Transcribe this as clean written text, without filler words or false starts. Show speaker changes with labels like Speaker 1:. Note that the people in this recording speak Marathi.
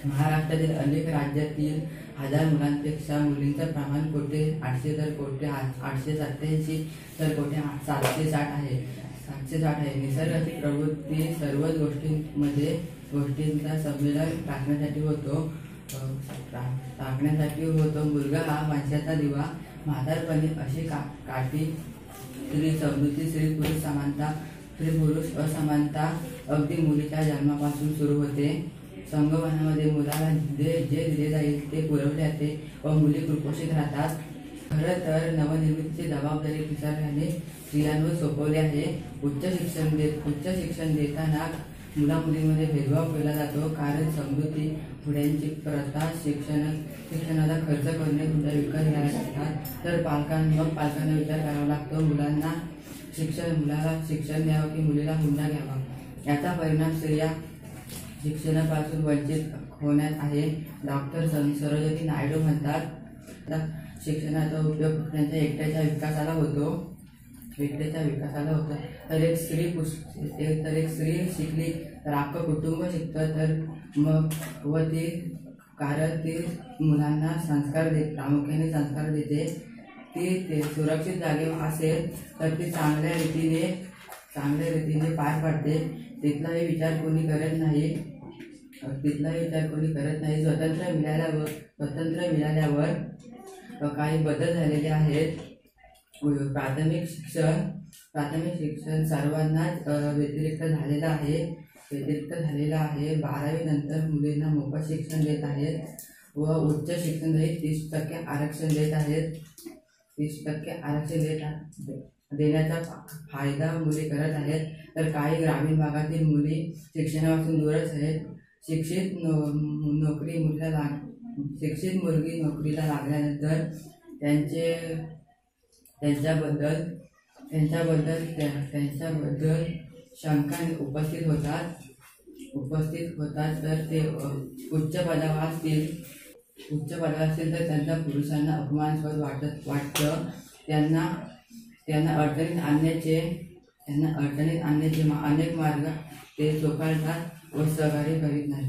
Speaker 1: महाराष्ट्रातील अनेक राज्यातील 1000 मुलांपेक्षा मुलींचं प्रमाण कोटे 800 तर कोटे 887 तर कोटे 760 आहे 760 आहे। निसर्गाची प्रवृत्ती सर्वच गोष्टींचा संमेलन टाकण्यासाठी होतो। मुलगा हा वंशाचा दिवा, म्हातारपणी अशी काठी, स्त्री समृद्धी, स्त्री पुरुष असमानता अगदी मुलीच्या जन्मापासून सुरू होते। संगोपनामध्ये मुलाला जे दिले जाईल ते पुरवले जाते व मुली कुपोषित राहतात। खरं तर नवनिर्मितीची जबाबदारी पिसाऱ्याने स्त्रियांवर सोपवली आहे। उच्च शिक्षण देताना मुला मुलींमध्ये भेदभाव केला जातो, कारण समृद्धी पुढ्यांची प्रथा शिक्षणाला खर्च करणे मुलं विकत घ्यायला लागतात। तर पालकांना विचार करावा लागतो, मुलाला शिक्षण द्यावं की मुलीला हुंडा घ्यावा। याचा परिणाम स्त्रिया शिक्षणापासून वंचित होण्यात आहे। डॉक्टर सरोजिनी नायडू म्हणतात, शिक्षणाचा उपयोग त्यांच्या एकट्याच्या विकासाला होतो। तर एक स्त्री शिकली तर अख्खं कुटुंब शिकतं, तर कारण ती मुलांना प्रामुख्याने संस्कार देते। ती सुरक्षित जागेवर असेल तर ती चांगल्या रीतीने पार पाडते। तिथलाही विचार कोणी करत नाही। स्वातंत्र्य मिळाल्यावर काही बदल झालेले आहेत। प्राथमिक शिक्षण सर्वांनाच व्यतिरिक्त झालेलं आहे। 12वी नंतर मुलींना मोफत शिक्षण देत आहेत व उच्च शिक्षणातही 30% आरक्षण देत आहेत। 30% आरक्षण देण्याचा फायदा मुली करत आहेत, तर काही ग्रामीण भागातील मुली शिक्षणापासून दूरच आहेत। शिक्षित मुलगी नोकरीला लागल्यानंतर त्यांच्याबद्दल शंका उपस्थित होतात। तर ते उच्च पदावर असतील तर त्यांना पुरुषांना अपमानास्पद वाटतं। त्यांना अडचणीत आणण्याचे अनेक मार्ग ते स्वीकारतात व सहकार्य करीत नाही।